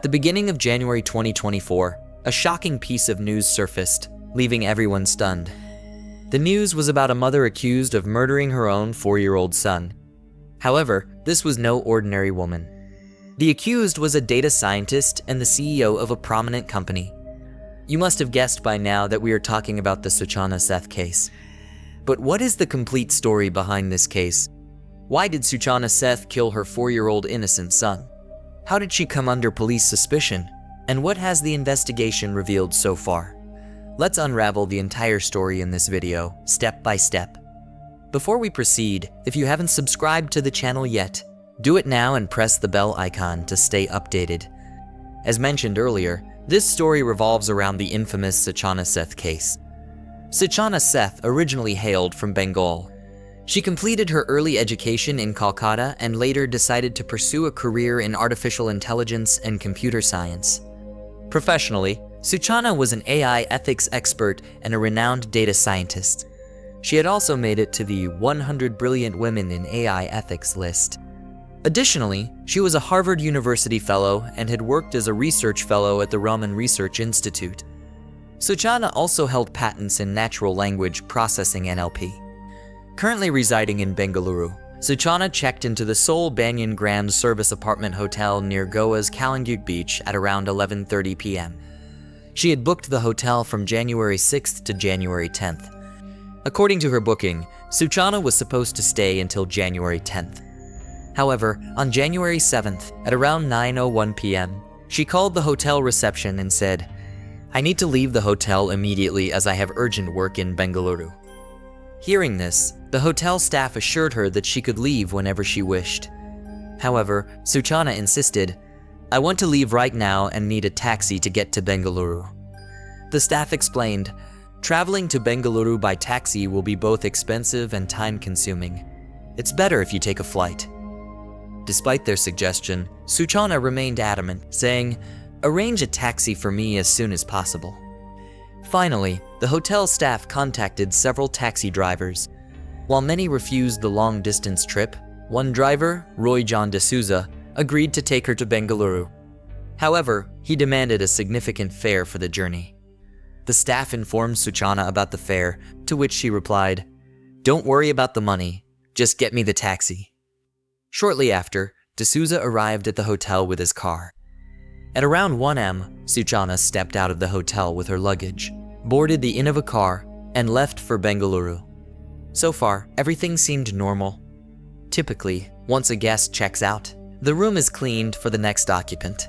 At the beginning of January 2024, a shocking piece of news surfaced, leaving everyone stunned. The news was about a mother accused of murdering her own 4-year-old son. However, this was no ordinary woman. The accused was a data scientist and the CEO of a prominent company. You must have guessed by now that we are talking about the Suchana Seth case. But what is the complete story behind this case? Why did Suchana Seth kill her 4-year-old innocent son? How did she come under police suspicion? And what has the investigation revealed so far? Let's unravel the entire story in this video, step by step. Before we proceed, if you haven't subscribed to the channel yet, do it now and press the bell icon to stay updated. As mentioned earlier, this story revolves around the infamous Suchana Seth case. Suchana Seth originally hailed from Bengal. She completed her early education in Kolkata and later decided to pursue a career in artificial intelligence and computer science. Professionally, Suchana was an AI ethics expert and a renowned data scientist. She had also made it to the 100 Brilliant Women in AI Ethics list. Additionally, she was a Harvard University fellow and had worked as a research fellow at the Raman Research Institute. Suchana also held patents in natural language processing NLP. Currently residing in Bengaluru, Suchana checked into the Seoul Banyan Grams Service Apartment Hotel near Goa's Kalangut Beach at around 11:30 p.m. She had booked the hotel from January 6th to January 10th. According to her booking, Suchana was supposed to stay until January 10th. However, on January 7th, at around 9:01 p.m., she called the hotel reception and said, "I need to leave the hotel immediately as I have urgent work in Bengaluru." Hearing this, the hotel staff assured her that she could leave whenever she wished. However, Suchana insisted, "I want to leave right now and need a taxi to get to Bengaluru." The staff explained, "Traveling to Bengaluru by taxi will be both expensive and time-consuming. It's better if you take a flight." Despite their suggestion, Suchana remained adamant, saying, "Arrange a taxi for me as soon as possible." Finally, the hotel staff contacted several taxi drivers. While many refused the long-distance trip, one driver, Roy John D'Souza, agreed to take her to Bengaluru. However, he demanded a significant fare for the journey. The staff informed Suchana about the fare, to which she replied, "Don't worry about the money, just get me the taxi." Shortly after, D'Souza arrived at the hotel with his car. At around 1 a.m., Suchana stepped out of the hotel with her luggage, boarded the Innova car, and left for Bengaluru. So far, everything seemed normal. Typically, once a guest checks out, the room is cleaned for the next occupant.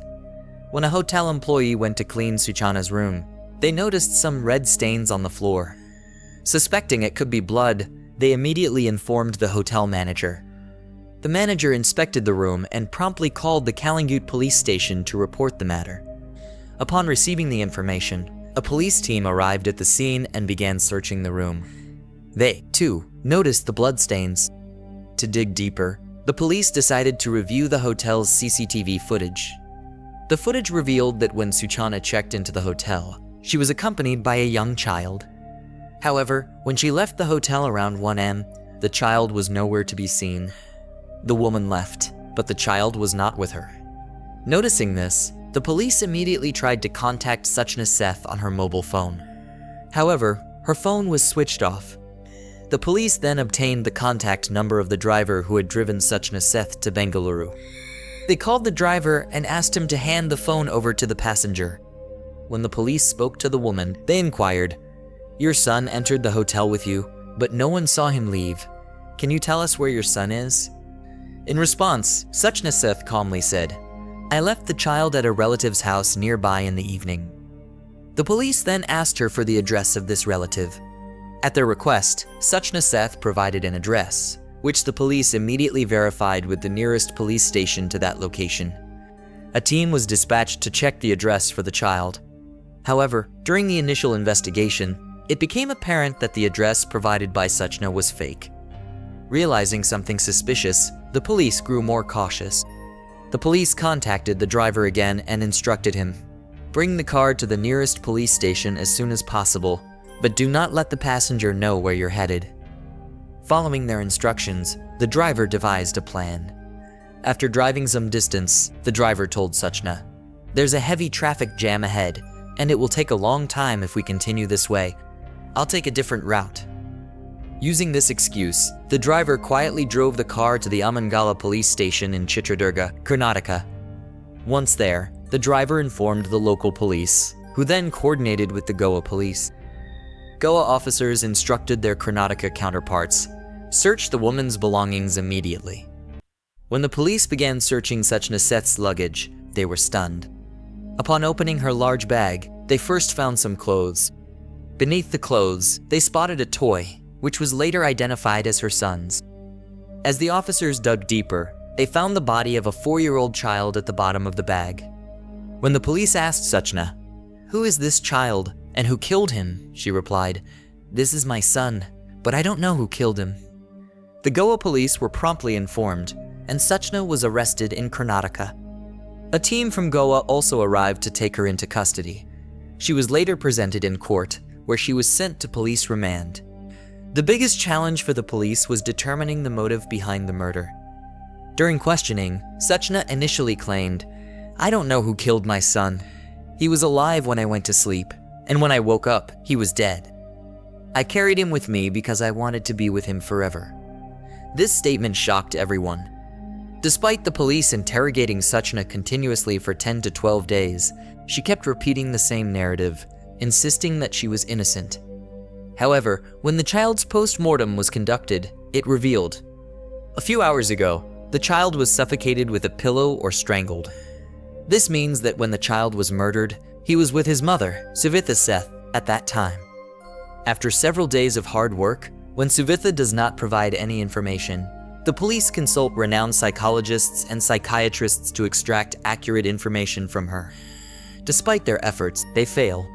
When a hotel employee went to clean Suchana's room, they noticed some red stains on the floor. Suspecting it could be blood, they immediately informed the hotel manager. The manager inspected the room and promptly called the Kalangut police station to report the matter. Upon receiving the information, a police team arrived at the scene and began searching the room. They, too, noticed the bloodstains. To dig deeper, the police decided to review the hotel's CCTV footage. The footage revealed that when Suchana checked into the hotel, she was accompanied by a young child. However, when she left the hotel around 1 a.m., the child was nowhere to be seen. The woman left, but the child was not with her. Noticing this, the police immediately tried to contact Suchana Seth on her mobile phone. However, her phone was switched off. The police then obtained the contact number of the driver who had driven Suchana Seth to Bengaluru. They called the driver and asked him to hand the phone over to the passenger. When the police spoke to the woman, they inquired, "Your son entered the hotel with you, but no one saw him leave. Can you tell us where your son is?" In response, Suchana Seth calmly said, "I left the child at a relative's house nearby in the evening." The police then asked her for the address of this relative. At their request, Suchana Seth provided an address, which the police immediately verified with the nearest police station to that location. A team was dispatched to check the address for the child. However, during the initial investigation, it became apparent that the address provided by Suchana was fake. Realizing something suspicious, the police grew more cautious. The police contacted the driver again and instructed him, "Bring the car to the nearest police station as soon as possible, but do not let the passenger know where you're headed." Following their instructions, the driver devised a plan. After driving some distance, the driver told Suchana, There's a heavy traffic jam ahead, and it will take a long time if we continue this way. I'll take a different route." Using this excuse, the driver quietly drove the car to the Amangala police station in Chitradurga, Karnataka. Once there, the driver informed the local police, who then coordinated with the Goa police. Goa officers instructed their Karnataka counterparts, "Search the woman's belongings immediately." When the police began searching Suchana Seth's luggage, they were stunned. Upon opening her large bag, they first found some clothes. Beneath the clothes, they spotted a toy, which was later identified as her son's. As the officers dug deeper, they found the body of a 4-year-old child at the bottom of the bag. When the police asked Suchana, "Who is this child and who killed him?" she replied, "This is my son, but I don't know who killed him." The Goa police were promptly informed, and Suchana was arrested in Karnataka. A team from Goa also arrived to take her into custody. She was later presented in court, where she was sent to police remand. The biggest challenge for the police was determining the motive behind the murder. During questioning, Suchana initially claimed, "I don't know who killed my son. He was alive when I went to sleep, and when I woke up, he was dead. I carried him with me because I wanted to be with him forever." This statement shocked everyone. Despite the police interrogating Suchana continuously for 10 to 12 days, she kept repeating the same narrative, insisting that she was innocent. However, when the child's post-mortem was conducted, it revealed, a few hours ago, the child was suffocated with a pillow or strangled. This means that when the child was murdered, he was with his mother, Suchana Seth, at that time. After several days of hard work, when Suchana does not provide any information, the police consult renowned psychologists and psychiatrists to extract accurate information from her. Despite their efforts, they fail.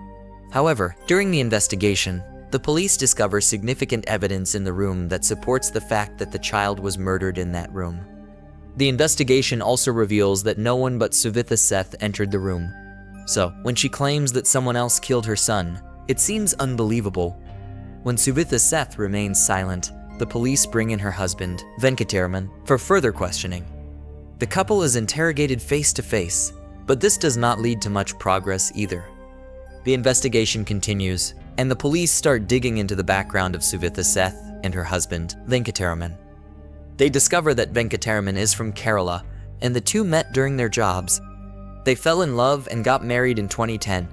However, during the investigation, the police discover significant evidence in the room that supports the fact that the child was murdered in that room. The investigation also reveals that no one but Suchana Seth entered the room. So, when she claims that someone else killed her son, it seems unbelievable. When Suchana Seth remains silent, the police bring in her husband, Venkataraman, for further questioning. The couple is interrogated face to face, but this does not lead to much progress either. The investigation continues, and the police start digging into the background of Suchana Seth and her husband, Venkataraman. They discover that Venkataraman is from Kerala, and the two met during their jobs. They fell in love and got married in 2010.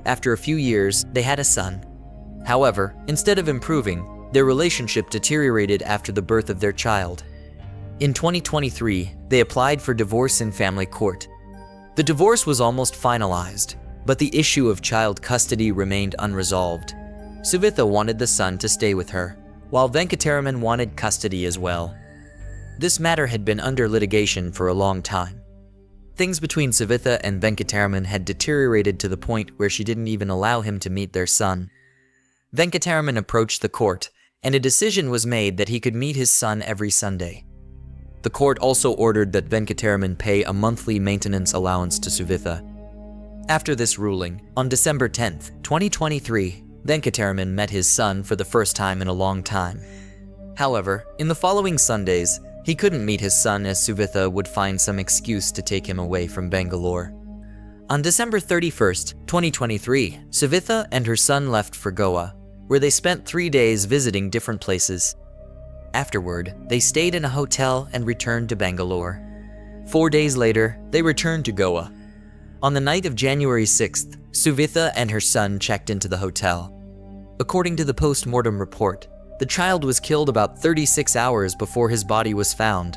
After a few years, they had a son. However, instead of improving, their relationship deteriorated after the birth of their child. In 2023, they applied for divorce in family court. The divorce was almost finalized, but the issue of child custody remained unresolved. Suchana wanted the son to stay with her, while Venkataraman wanted custody as well. This matter had been under litigation for a long time. Things between Suchana and Venkataraman had deteriorated to the point where she didn't even allow him to meet their son. Venkataraman approached the court, and a decision was made that he could meet his son every Sunday. The court also ordered that Venkataraman pay a monthly maintenance allowance to Suchana. After this ruling, on December 10th, 2023, Venkataraman met his son for the first time in a long time. However, in the following Sundays, he couldn't meet his son as Suchana would find some excuse to take him away from Bangalore. On December 31st, 2023, Suchana and her son left for Goa, where they spent 3 days visiting different places. Afterward, they stayed in a hotel and returned to Bangalore. 4 days later, they returned to Goa. On the night of January 6th, Suchana and her son checked into the hotel. According to the post-mortem report, the child was killed about 36 hours before his body was found.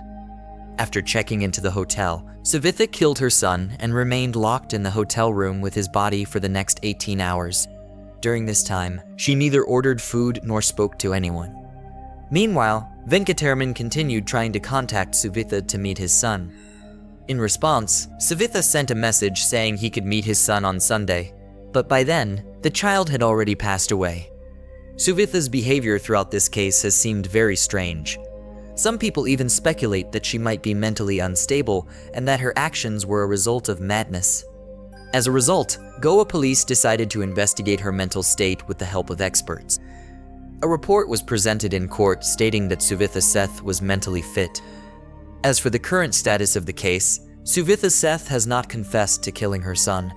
After checking into the hotel, Suchana killed her son and remained locked in the hotel room with his body for the next 18 hours. During this time, she neither ordered food nor spoke to anyone. Meanwhile, Venkataraman continued trying to contact Suchana to meet his son. In response, Suchana sent a message saying he could meet his son on Sunday, but by then, the child had already passed away. Suchana's behavior throughout this case has seemed very strange. Some people even speculate that she might be mentally unstable and that her actions were a result of madness. As a result, Goa police decided to investigate her mental state with the help of experts. A report was presented in court stating that Suchana Seth was mentally fit. As for the current status of the case, Suchana Seth has not confessed to killing her son.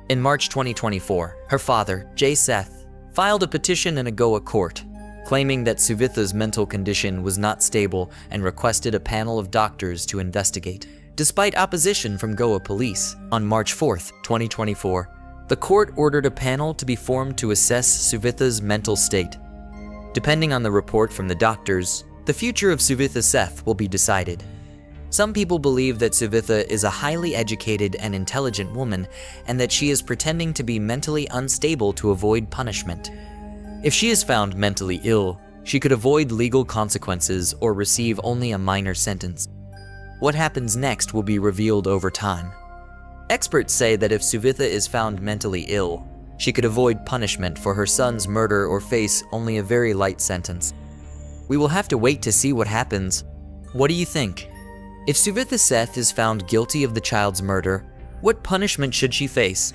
In March 2024, her father, J. Seth, filed a petition in a Goa court, claiming that Suchana's mental condition was not stable and requested a panel of doctors to investigate. Despite opposition from Goa police, on March 4, 2024, the court ordered a panel to be formed to assess Suchana's mental state. Depending on the report from the doctors, the future of Suchana Seth will be decided. Some people believe that Suchana is a highly educated and intelligent woman and that she is pretending to be mentally unstable to avoid punishment. If she is found mentally ill, she could avoid legal consequences or receive only a minor sentence. What happens next will be revealed over time. Experts say that if Suchana is found mentally ill, she could avoid punishment for her son's murder or face only a very light sentence. We will have to wait to see what happens. What do you think? If Suchana Seth is found guilty of the child's murder, what punishment should she face?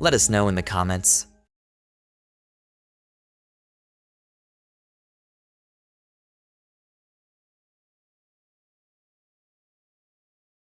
Let us know in the comments.